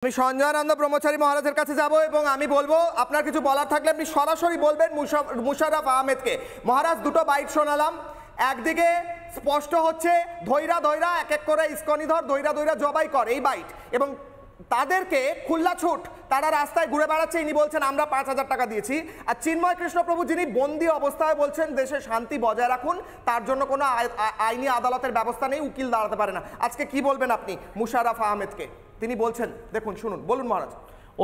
আমি সঞ্জয়ানন্দ ব্রহ্মচারী মহারাজের কাছে যাব এবং আমি বলবো আপনার কিছু বলার থাকলে আপনি সরাসরি বলবেন মুশাররফ আহমেদকে। মহারাজ দুটো বাইট শোনালাম, একদিকে স্পষ্ট হচ্ছে ধৈরা ধৈরা এক এক করে ইস্কনিধর ধৈরা ধৈরা জবাই কর, এই বাইট, এবং তাদেরকে খুল্লা ছুট, তারা রাস্তায় ঘুরে বেড়াচ্ছে, ইনি বলছেন আমরা ৫,০০০ টাকা দিয়েছি। আর চিন্ময় কৃষ্ণপ্রভু যিনি বন্দি অবস্থায় বলছেন দেশে শান্তি বজায় রাখুন, তার জন্য কোনো আইনি আদালতের ব্যবস্থা নেই, উকিল দাঁড়াতে পারে না। আজকে কি বলবেন আপনি মুশাররফ আহমেদকে? তিনি বলছেন, দেখুন শুনুন, বলুন মহারাজ।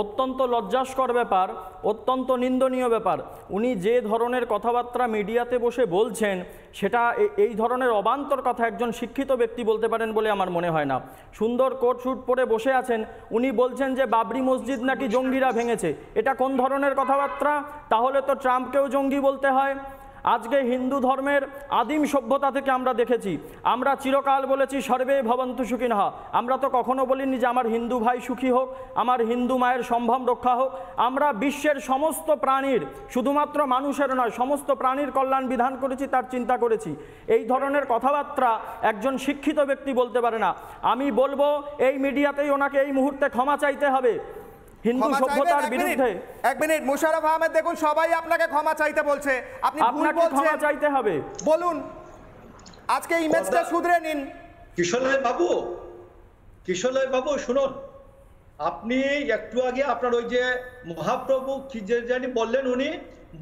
অত্যন্ত লজ্জাস্কর ব্যাপার, অত্যন্ত নিন্দনীয় ব্যাপার। উনি যে ধরনের কথাবার্তা মিডিয়াতে বসে বলছেন, সেটা এই ধরনের অবান্তর কথা একজন শিক্ষিত ব্যক্তি বলতে পারেন বলে আমার মনে হয় না। সুন্দর কোট শুট পরে বসে আছেন, উনি বলছেন যে বাবরি মসজিদ নাকি জঙ্গিরা ভেঙেছে। এটা কোন ধরনের কথাবার্তা? তাহলে তো ট্রাম্পকেও জঙ্গি বলতে হয়। আজকে হিন্দু ধর্মের আদিম সভ্যতা থেকে আমরা দেখেছি, আমরা চিরকাল বলেছি সর্বে ভবন্তু সুখিনঃ। আমরা তো কখনো বলিনি যে আমার হিন্দু ভাই সুখী হোক, আমার হিন্দু মায়ের সম্ভ্রম রক্ষা হোক। আমরা বিশ্বের সমস্ত প্রাণীর, শুধুমাত্র মানুষের নয়, সমস্ত প্রাণীর কল্যাণ বিধান করেছি, তার চিন্তা করেছি। এই ধরনের কথাবার্তা একজন শিক্ষিত ব্যক্তি বলতে পারে না। আমি বলবো এই মিডিয়াতেই ওনাকে এই মুহূর্তে ক্ষমা চাইতে হবে হিন্দু সভ্যতার বিরুদ্ধে। এক মিনিট, মুশাররফ আহমেদ দেখুন সবাই আপনাকে ক্ষমা চাইতে বলছে, আপনি ভুল বলছেন, ক্ষমা চাইতে হবে। বলুন, আজকে ইমেজটা শুধরে নিন। কিশোরলাল বাবু শুনুন, আপনি একটু আগে আপনার ওই যে মহাপ্রভু কি যে জানি বললেন, উনি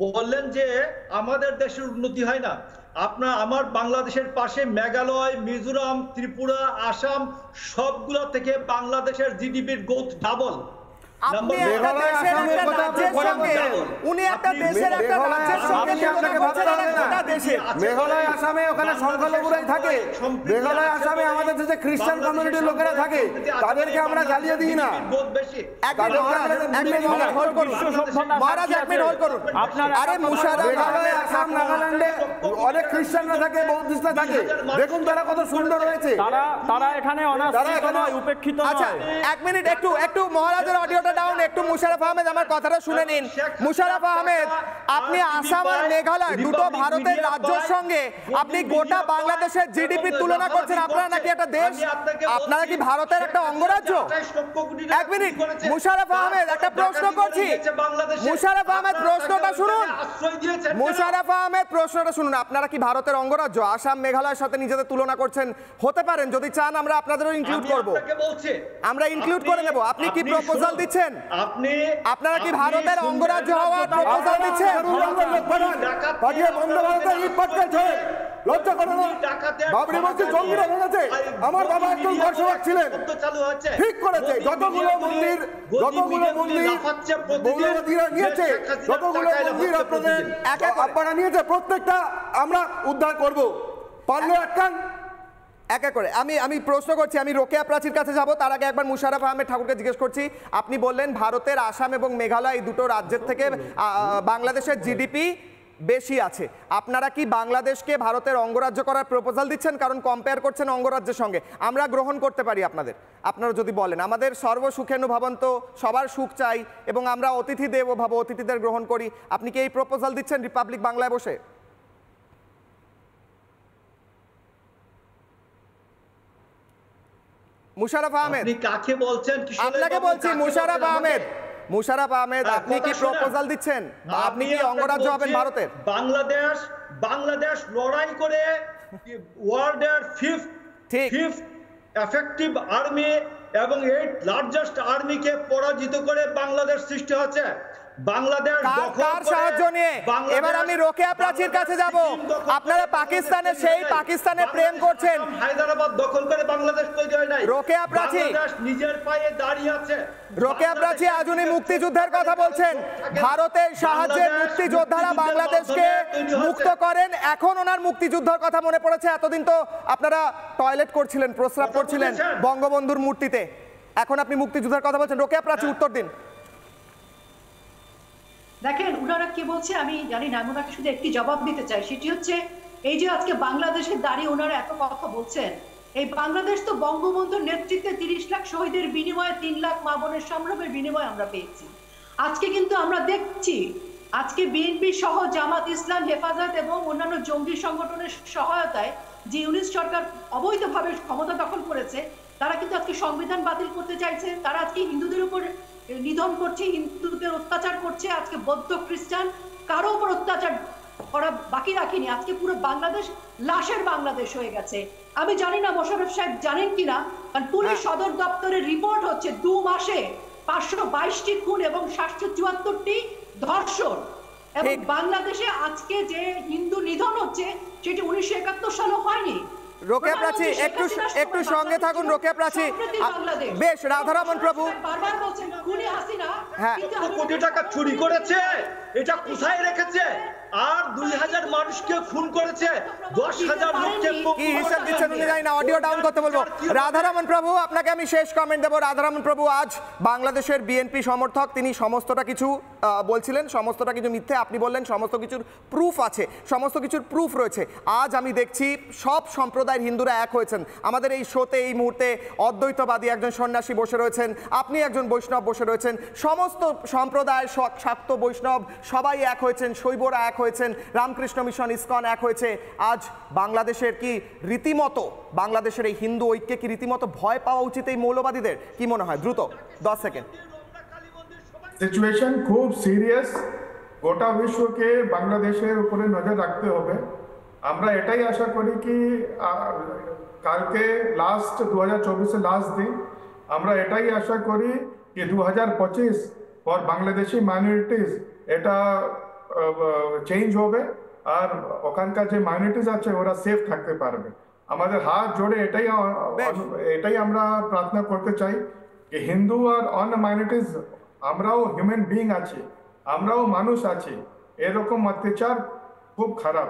বললেন যে আমাদের দেশের উন্নতি হয় না। আমার বাংলাদেশের পাশে মেঘালয়, মিজোরাম, ত্রিপুরা, আসাম সবগুলো থেকে বাংলাদেশের জিডিপির গ্রোথ ডাবল। মেঘালয় আসামে ওখানে সংখ্যালঘুরাই থাকে, মেঘালয় আসামে আমাদের দেশে খ্রিস্টান কমিউনিটির লোকেরা থাকে, তাদেরকে আমরা জ্বালিয়ে দিই না। আসাম নাগাল্যান্ডে অনেক খ্রিস্টানরা থাকে, বৌদ্ধিস্টরা থাকে, দেখুন তারা কত সুন্দর হয়েছে। তারা এখানে উপেক্ষিত। আচ্ছা এক মিনিট, একটু মহারাজের অডিওটা ডাউন, একটু মুশাররফ আহমেদ আমার কথাটা শুনে নিন। মুশাররফ আহমেদ, আপনি আসাম আর মেঘালয় দুটো ভারতের রাজ্যের সঙ্গে আপনি গোটা বাংলাদেশের জিডিপি তুলনা করছেন। আপনারা নাকি একটা দেশ, আপনারা কি ভারতের একটা অঙ্গরাজ্য? এক মিনিট মুশাররফ আহমেদ, একটা প্রশ্ন করছি। মুশাররফ আহমেদ প্রশ্নটা শুনুন, মুশাররফ আহমেদ প্রশ্নটা শুনুন। আপনারা কি ভারতের অঙ্গরাজ্য? আসাম মেঘালয়ের সাথে নিজেদের তুলনা করছেন, হতে পারেন, যদি চান আমরা আপনাদেরও ইনক্লুড করব, আমরা ইনক্লুড করে নেব। আপনি কি প্রপোজাল দিচ্ছেন? আপনারা কি ভারতের অঙ্গরাজ্য হওয়ার প্রপোজাল দিচ্ছেন? লজ্জা করে না? বাবরি মসজিদ জঙ্গিরা ভেঙেছে, আমার বাবা একজন ঘরসেবক ছিলেন, ঠিক করেছে। যতগুলো মন্দির মৌলবাদীরা নিয়েছে, যতগুলো মন্দির আপনারা নিয়েছে, প্রত্যেকটা আমরা উদ্ধার করব, পারলে আটকান। একে করে আমি প্রশ্ন করছি, আমি রোকেয়া প্রাচীর কাছে যাব, তার আগে একবার মুশাররফ আহমেদ ঠাকুরকে জিজ্ঞেস করছি। আপনি বললেন ভারতের আসাম এবং মেঘালয় এই দুটো রাজ্যের থেকে বাংলাদেশের জিডিপি বেশি আছে। আপনারা কি বাংলাদেশকে ভারতের অঙ্গরাজ্য করার প্রপোজাল দিচ্ছেন? কারণ কম্পেয়ার করছেন অঙ্গরাজ্যের সঙ্গে। আমরা গ্রহণ করতে পারি আপনারা যদি বলেন আমাদের সর্বসুখেনু ভবন্ত, সবার সুখ চাই এবং আমরা অতিথি দেব ভাব, অতিথিদের গ্রহণ করি। আপনি কি এই প্রপোজাল দিচ্ছেন রিপাবলিক বাংলায় বসে? মুশাররফ আহমেদ, আপনি কাকে বলছেন? আপনাকে বলছি মুশাররফ আহমেদ। মুশাররফ আহমেদ, আপনি কি প্রপোজাল দিচ্ছেন? আপনি কি অঙ্গরাজ্য হবেন ভারতের? বাংলাদেশ লড়াই করে ওয়ার্ল্ডের ফিফথ এফেক্টিভ আর্মি এবং 8th লার্জেস্ট আর্মিকে পরাজিত করে বাংলাদেশ সৃষ্টি হচ্ছে। বাংলাদেশ কার সাহায্য নিয়ে? এবার আমি রোকেয়া প্রাচীর কাছে যাব। আপনারা পাকিস্তানের সেই পাকিস্তানে প্রেম করছেন। হায়দ্রাবাদ দখল করে বাংলাদেশ তৈরি হয় নাই। রোকেয়া প্রাচী নিজের পায়ে দাঁড়িয়ে আছে। রোকেয়া প্রাচী আজ উনি মুক্তিযুদ্ধের কথা বলছেন। ভারতের সাহায্যে মুক্তিযোদ্ধারা বাংলাদেশকে মুক্ত করেন, এখন ওনার মুক্তিযুদ্ধের কথা মনে পড়েছে। এতদিন তো আপনারা টয়লেট করছিলেন, প্রস্রাব করছিলেন বঙ্গবন্ধুর মূর্তিতে, এখন আপনি মুক্তিযুদ্ধের কথা বলছেন। রোকেয়া প্রাচী উত্তর দিন। দেখেন উনারা কি বলছে আমি জানি না, ওনাকে শুধু একটি জবাব দিতে চাই, সেটি হচ্ছে এই যে আজকে বাংলাদেশের দাঁড়িয়ে ওনারা এত কথা বলছেন, এই বাংলাদেশ তো বঙ্গবন্ধুর নেতৃত্বে 30 লাখ শহীদের বিনিময়ে 3 লাখ মা বোনের সংগ্রামের বিনিময়ে আমরা পেয়েছি। আজকে কিন্তু আমরা দেখছি আজকে বিএনপি সহ জামাত ইসলাম, হেফাজত এবং অন্যান্য জঙ্গি সংগঠনের সহায়তায় যে ইউনিট সরকার অবৈধভাবে ক্ষমতা দখল করেছে, তারা কিন্তু আজকে সংবিধান বাতিল করতে চাইছে, তারা আজকে হিন্দুদের উপর নিধন করছে, হিন্দুদের অত্যাচার করছে, আজকে বৌদ্ধ খ্রিস্টান কারো উপর অত্যাচার করা বাকি রাখিনি। আজকে পুরো বাংলাদেশ লাশের বাংলাদেশ হয়ে গেছে। আমি জানি না মোশাররফ সাহেব জানেন কিনা, কারণ পুলিশ সদর দপ্তরের রিপোর্ট হচ্ছে 2 মাসে 522টি খুন এবং 774টি ধর্ষণ। এবং বাংলাদেশে আজকে যে হিন্দু নিধন হচ্ছে সেটি 1971 সালে হয়নি। রোকেয়া প্রাচী একটু সঙ্গে থাকুন। রোকেয়া প্রাচী, বেশ। রাধারমণ প্রভু বারবার বলছেন খুনি হাসিনা কোটি টাকা চুরি করেছে, এটা কোথায় রেখেছে? আর 2000 মানুষকে খুন করেছে, 10,000 লোককে কি হিসাব দিচ্ছেন উনি জানি না, অডিও ডাউন করতে বলবো। রাধারমণ প্রভু, আপনাকে আমি শেষ কমেন্ট দেবো। রাধারমণ প্রভু আজ বাংলাদেশের বিএনপি সমর্থক, তিনি সমস্তটা কিছু বলছিলেন, সমস্তটা কিছু মিথ্যে। আপনি বললেন সমস্ত কিছুর প্রুফ আছে, সমস্ত কিছুর প্রুফ রয়েছে। আজ আমি দেখছি সব সম্প্রদায়ের হিন্দুরা এক হয়েছেন। আমাদের এই শোতে এই মুহূর্তে অদ্বৈতবাদী একজন সন্ন্যাসী বসে রয়েছেন, আপনি একজন বৈষ্ণব বসে রয়েছেন, সমস্ত সম্প্রদায় শাক্ত বৈষ্ণব সবাই এক হয়েছেন, শৈবরা এক হয়েছেন, রামকৃষ্ণ মিশন ইসকন এক হয়েছে। আজ বাংলাদেশের কি রীতিমতো, বাংলাদেশের এই হিন্দু ঐক্যে কি রীতিমতো ভয় পাওয়া উচিত এই মৌলবাদীদের? কি মনে হয়? দ্রুত 10 সেকেন্ড। সিচুয়েশন খুব সিরিয়াস, গোটা বিশ্বকে বাংলাদেশের উপরে নজর রাখতে হবে। আমরা এটাই আশা করি কি কালকে লাস্ট 2024 লাস্ট দিন, আমরা এটাই আশা করি কি 2025 ফর বাংলাদেশি মাইনরিটিস এটা চেঞ্জ হবে, আর ওখানকার যে মাইনরিটিস আছে ওরা সেফ থাকতে পারবে। আমাদের হাত জোড়ে এটাই আমরা প্রার্থনা করতে চাই কি হিন্দু আর অন্য মাইনরিটিস, আমরাও হিউম্যান বিইং আছি, আমরাও মানুষ আছি, এরকম অত্যাচার খুব খারাপ।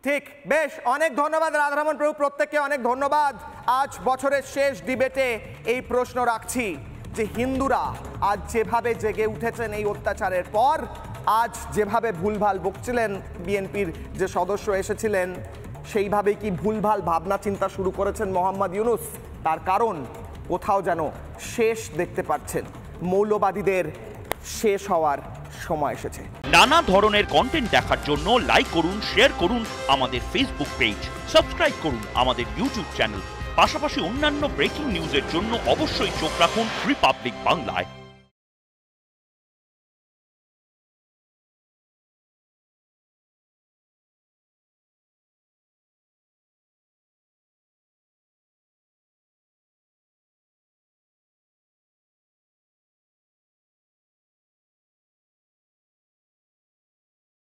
ঠিক, বেশ। অনেক ধন্যবাদ রাধারমণ প্রভু, প্রত্যেককে অনেক ধন্যবাদ। আজ বছরের শেষ ডিবেটে এই প্রশ্ন রাখছি যে হিন্দুরা আজ যেভাবে জেগে উঠেছেন এই অত্যাচারের পর, আজ যেভাবে ভুলভাল বকছিলেন বিএনপির যে সদস্য এসেছিলেন, সেইভাবেই কি ভুলভাল ভাবনা চিন্তা শুরু করেছেন মোহাম্মদ ইউনূস? তার কারণ কোথাও যেন শেষ দেখতে পাচ্ছেন, মৌলবাদীদের শেষ হওয়ার সময় এসেছে। নানা ধরনের কন্টেন্ট দেখার জন্য লাইক করুন, শেয়ার করুন আমাদের ফেসবুক পেজ, সাবস্ক্রাইব করুন আমাদের ইউটিউব চ্যানেল। পাশাপাশি অন্যান্য ব্রেকিং নিউজের জন্য অবশ্যই চোখ রাখুন রিপাবলিক বাংলায়।